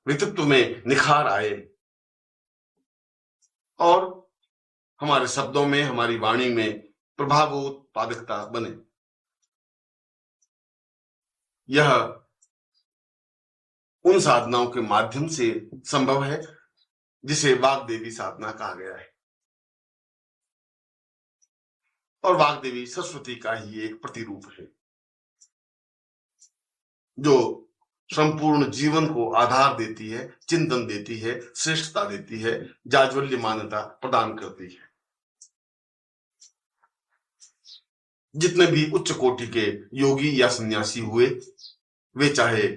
व्यक्तित्व में निखार आए और हमारे शब्दों में, हमारी वाणी में प्रभावोत्पादकता बने। यह उन साधनाओं के माध्यम से संभव है जिसे वाग्देवी साधना कहा गया है। और वाग्देवी सरस्वती का ही एक प्रतिरूप है जो संपूर्ण जीवन को आधार देती है, चिंतन देती है, श्रेष्ठता देती है, जाज्वल्यमानता प्रदान करती है। जितने भी उच्च कोटि के योगी या सन्यासी हुए, वे चाहे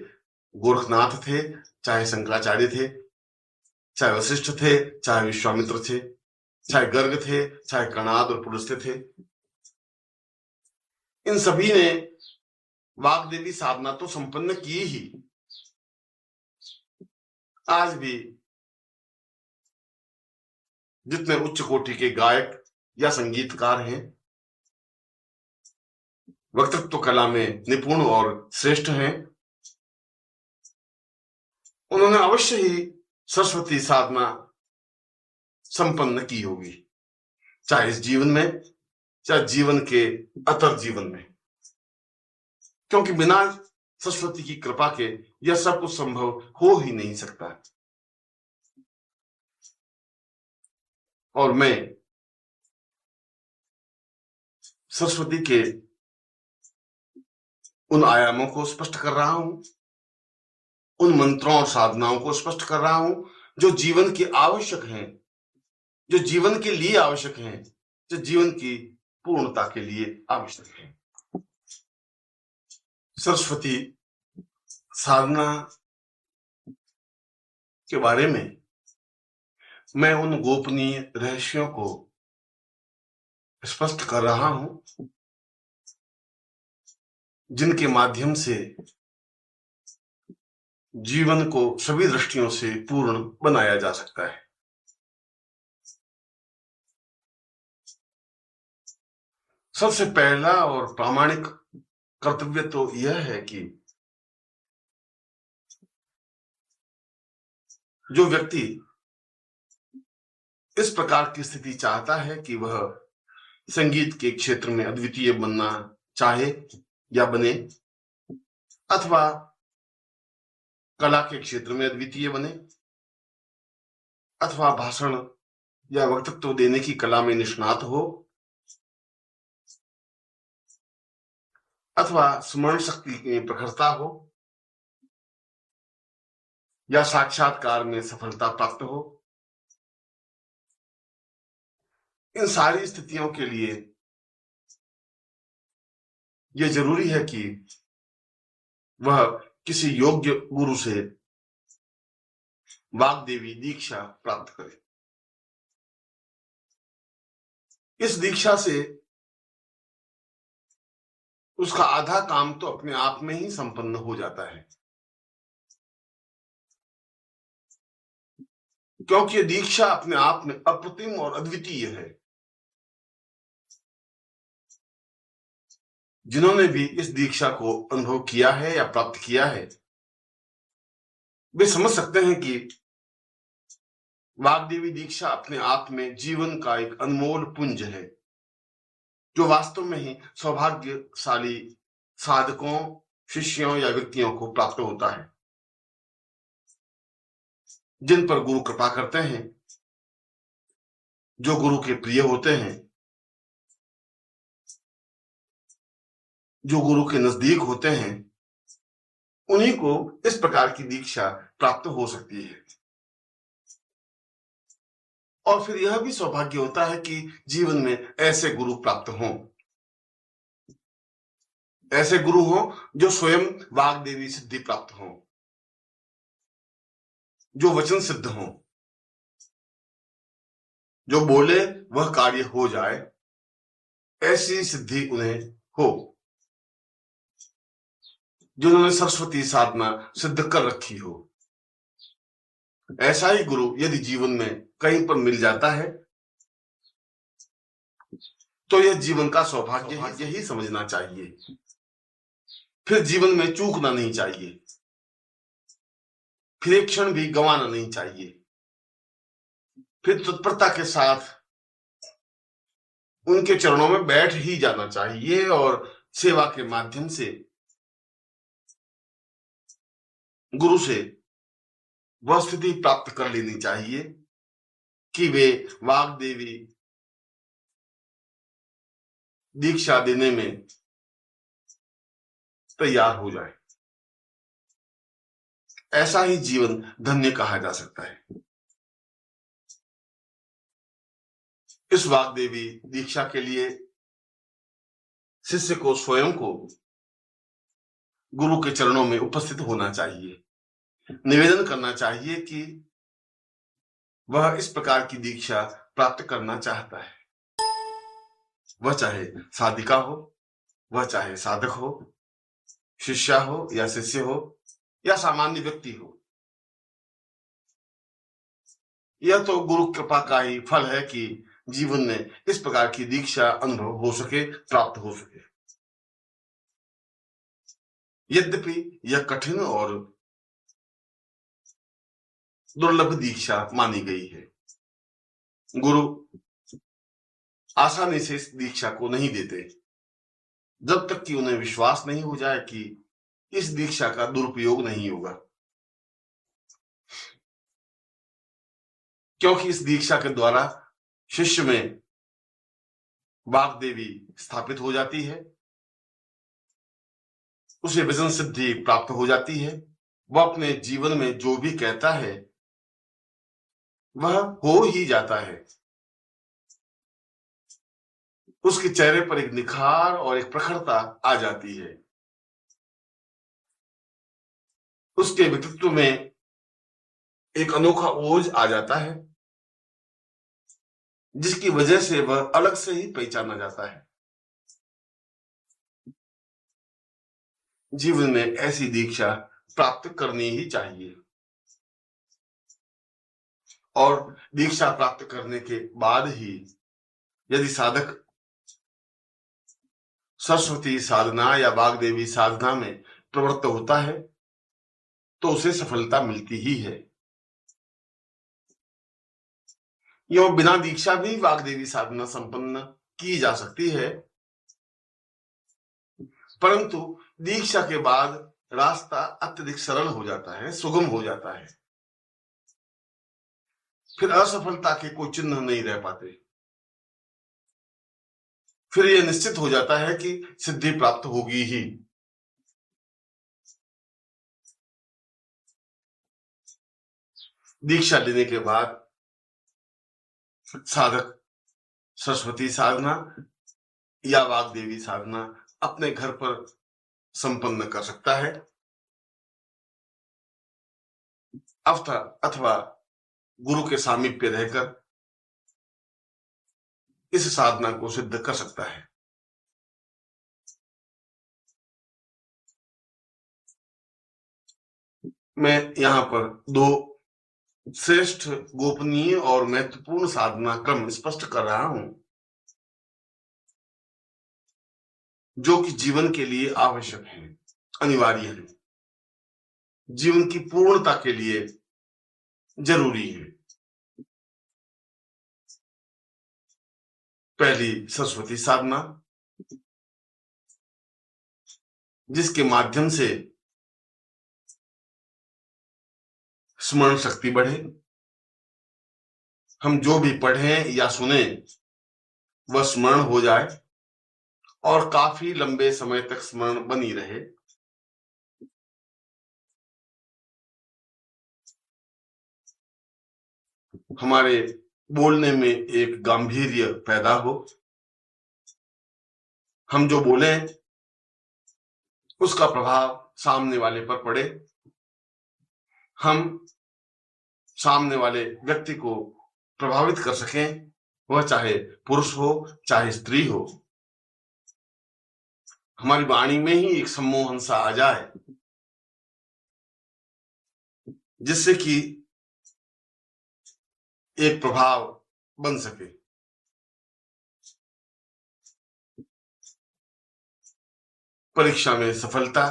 गोरखनाथ थे, चाहे शंकराचार्य थे, चाहे वशिष्ठ थे, चाहे विश्वामित्र थे, चाहे गर्ग थे, चाहे कणाद और पुलस्त्य थे, इन सभी ने वाग्देवी साधना तो संपन्न की ही। आज भी जितने उच्च कोटि के गायक या संगीतकार हैं, वक्तृत्व कला में निपुण और श्रेष्ठ हैं, उन्होंने अवश्य ही सरस्वती साधना संपन्न की होगी, चाहे इस जीवन में, चाहे जीवन के अतर जीवन में, क्योंकि बिना सरस्वती की कृपा के यह सब कुछ संभव हो ही नहीं सकता। और मैं सरस्वती के उन आयामों को स्पष्ट कर रहा हूं, उन मंत्रों और साधनाओं को स्पष्ट कर रहा हूं जो जीवन के आवश्यक हैं, जो जीवन के लिए आवश्यक हैं, जो जीवन की पूर्णता के लिए आवश्यक हैं। सरस्वती साधना के बारे में मैं उन गोपनीय रहस्यों को स्पष्ट कर रहा हूं जिनके माध्यम से जीवन को सभी दृष्टियों से पूर्ण बनाया जा सकता है। सबसे पहला और प्रामाणिक कर्तव्य तो यह है कि जो व्यक्ति इस प्रकार की स्थिति चाहता है कि वह संगीत के क्षेत्र में अद्वितीय बनना चाहे या बने, अथवा कला के क्षेत्र में अद्वितीय बने, अथवा भाषण या वक्तृत्व देने की कला में निष्णात हो, अथवा स्मरण शक्ति में प्रखरता हो, या साक्षात्कार में सफलता प्राप्त हो, इन सारी स्थितियों के लिए यह जरूरी है कि वह किसी योग्य गुरु से वाग्देवी दीक्षा प्राप्त करे। इस दीक्षा से उसका आधा काम तो अपने आप में ही संपन्न हो जाता है, क्योंकि दीक्षा अपने आप में अप्रतिम और अद्वितीय है। जिन्होंने भी इस दीक्षा को अनुभव किया है या प्राप्त किया है, वे समझ सकते हैं कि वाग्देवी दीक्षा अपने आप में जीवन का एक अनमोल पुंज है, जो वास्तव में ही सौभाग्यशाली साधकों, शिष्यों या व्यक्तियों को प्राप्त होता है, जिन पर गुरु कृपा करते हैं, जो गुरु के प्रिय होते हैं, जो गुरु के नजदीक होते हैं, उन्हीं को इस प्रकार की दीक्षा प्राप्त हो सकती है। और फिर यह भी सौभाग्य होता है कि जीवन में ऐसे गुरु प्राप्त हों, ऐसे गुरु हों जो स्वयं वाग्देवी सिद्धि प्राप्त हों, जो वचन सिद्ध हों, जो बोले वह कार्य हो जाए, ऐसी सिद्धि उन्हें हो, जिन्होंने सरस्वती साधना सिद्ध कर रखी हो। ऐसा ही गुरु यदि जीवन में कहीं पर मिल जाता है तो यह जीवन का सौभाग्य है, यही समझना चाहिए। फिर जीवन में चूकना नहीं चाहिए। फिर एक क्षण भी गंवाना नहीं चाहिए। फिर तत्परता के साथ उनके चरणों में बैठ ही जाना चाहिए और सेवा के माध्यम से गुरु से वह स्थिति प्राप्त कर लेनी चाहिए कि वे वाग्देवी दीक्षा देने में तैयार हो जाए। ऐसा ही जीवन धन्य कहा जा सकता है। इस वाग्देवी दीक्षा के लिए शिष्य को स्वयं को गुरु के चरणों में उपस्थित होना चाहिए, निवेदन करना चाहिए कि वह इस प्रकार की दीक्षा प्राप्त करना चाहता है। वह चाहे साधिका हो, वह चाहे साधक हो, शिष्या हो या शिष्य हो या सामान्य व्यक्ति हो। यह तो गुरु कृपा का ही फल है कि जीवन में इस प्रकार की दीक्षा अनुभव हो सके, प्राप्त हो सके। यद्यपि यह कठिन और दुर्लभ दीक्षा मानी गई है। गुरु आसानी से इस दीक्षा को नहीं देते जब तक कि उन्हें विश्वास नहीं हो जाए कि इस दीक्षा का दुरुपयोग नहीं होगा, क्योंकि इस दीक्षा के द्वारा शिष्य में वाग्देवी स्थापित हो जाती है, उसे वचन सिद्धि प्राप्त हो जाती है। वह अपने जीवन में जो भी कहता है वह हो ही जाता है। उसके चेहरे पर एक निखार और एक प्रखरता आ जाती है। उसके व्यक्तित्व में एक अनोखा ओज आ जाता है, जिसकी वजह से वह अलग से ही पहचाना जाता है। जीवन में ऐसी दीक्षा प्राप्त करनी ही चाहिए और दीक्षा प्राप्त करने के बाद ही यदि साधक सरस्वती साधना या वाग्देवी साधना में प्रवृत्त होता है तो उसे सफलता मिलती ही है। यो बिना दीक्षा भी वाग्देवी साधना संपन्न की जा सकती है, परंतु दीक्षा के बाद रास्ता अत्यधिक सरल हो जाता है, सुगम हो जाता है। फिर असफलता के कोई चिन्ह नहीं रह पाते। फिर यह निश्चित हो जाता है कि सिद्धि प्राप्त होगी ही। दीक्षा लेने के बाद साधक सरस्वती साधना या वाग्देवी साधना अपने घर पर संपन्न कर सकता है अथवा गुरु के सामीप्य रहकर इस साधना को सिद्ध कर सकता है। मैं यहाँ पर दो श्रेष्ठ, गोपनीय और महत्वपूर्ण साधना क्रम स्पष्ट कर रहा हूं, जो कि जीवन के लिए आवश्यक है, अनिवार्य है, जीवन की पूर्णता के लिए जरूरी है। पहली सरस्वती साधना, जिसके माध्यम से स्मरण शक्ति बढ़े, हम जो भी पढ़ें या सुने वह स्मरण हो जाए और काफी लंबे समय तक स्मरण बनी रहे। हमारे बोलने में एक गांभीर्य पैदा हो, हम जो बोले उसका प्रभाव सामने वाले पर पड़े, हम सामने वाले व्यक्ति को प्रभावित कर सकें, वह चाहे पुरुष हो चाहे स्त्री हो। हमारी वाणी में ही एक सम्मोहन सा आ जाए, जिससे कि एक प्रभाव बन सके। परीक्षा में सफलता,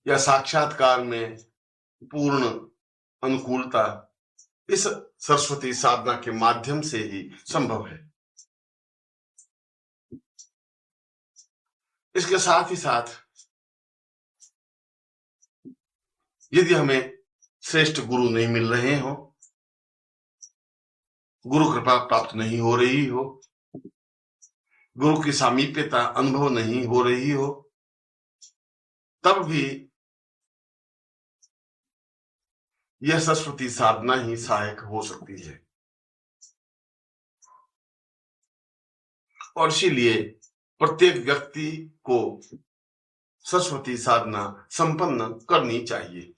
या साक्षात्कार में पूर्ण अनुकूलता इस सरस्वती साधना के माध्यम से ही संभव है। इसके साथ ही साथ यदि हमें श्रेष्ठ गुरु नहीं मिल रहे हो, गुरु कृपा प्राप्त नहीं हो रही हो, गुरु की सामीप्यता अनुभव नहीं हो रही हो, तब भी यह सरस्वती साधना ही सहायक हो सकती है। और इसीलिए प्रत्येक व्यक्ति को सरस्वती साधना संपन्न करनी चाहिए।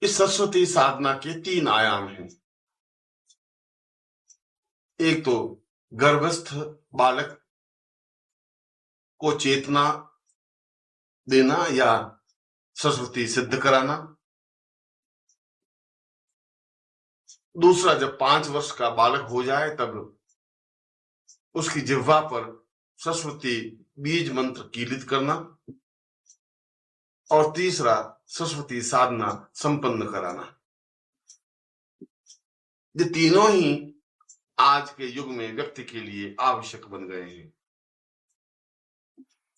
इस सरस्वती साधना के 3 आयाम हैं। एक तो गर्भस्थ बालक को चेतना देना या सरस्वती सिद्ध कराना। दूसरा, जब 5 वर्ष का बालक हो जाए तब उसकी जिह्वा पर सरस्वती बीज मंत्र कीलित करना। और तीसरा, सरस्वती साधना संपन्न कराना। ये तीनों ही आज के युग में व्यक्ति के लिए आवश्यक बन गए हैं,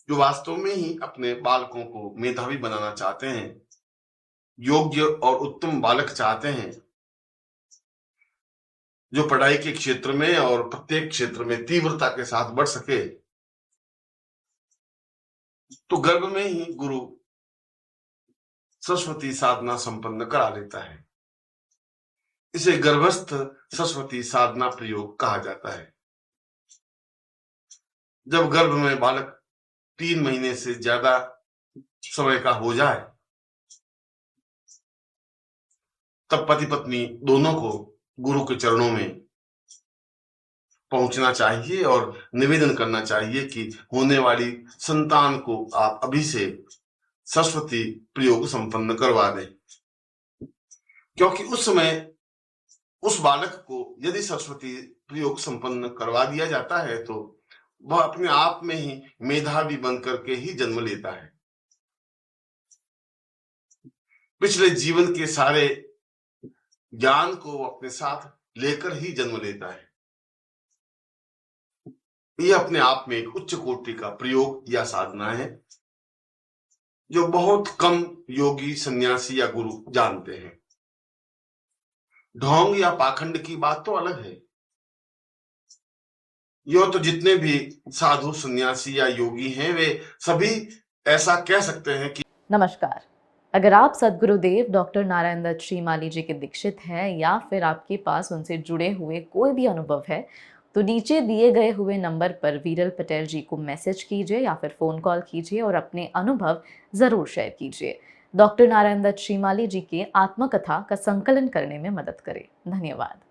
जो वास्तव में ही अपने बालकों को मेधावी बनाना चाहते हैं, योग्य और उत्तम बालक चाहते हैं, जो पढ़ाई के क्षेत्र में और प्रत्येक क्षेत्र में तीव्रता के साथ बढ़ सके। तो गर्भ में ही गुरु सरस्वती साधना संपन्न करा लेता है। इसे गर्भस्थ सरस्वती साधना प्रयोग कहा जाता है। जब गर्भ में बालक 3 महीने से ज्यादा समय का हो जाए, तब पति पत्नी दोनों को गुरु के चरणों में पहुंचना चाहिए और निवेदन करना चाहिए कि होने वाली संतान को आप अभी से सरस्वती प्रयोग संपन्न करवा दें। क्योंकि उस समय उस बालक को यदि सरस्वती प्रयोग संपन्न करवा दिया जाता है तो वह अपने आप में ही मेधावी बनकर के ही जन्म लेता है। पिछले जीवन के सारे ज्ञान को अपने साथ लेकर ही जन्म लेता है। यह अपने आप में एक उच्च कोटि का प्रयोग या साधना है, जो बहुत कम योगी, सन्यासी या गुरु जानते हैं। ढोंग या पाखंड की बात तो अलग है। यो तो जितने भी साधु, सन्यासी या योगी हैं, वे सभी ऐसा कह सकते हैं कि नमस्कार। अगर आप सद्गुरुदेव डॉक्टर नारायण दत्त श्रीमाली जी के दीक्षित हैं या फिर आपके पास उनसे जुड़े हुए कोई भी अनुभव है, तो नीचे दिए गए हुए नंबर पर वीरल पटेल जी को मैसेज कीजिए या फिर फ़ोन कॉल कीजिए और अपने अनुभव ज़रूर शेयर कीजिए। डॉक्टर नारायण दत्त श्रीमाली जी के आत्मकथा का संकलन करने में मदद करें। धन्यवाद।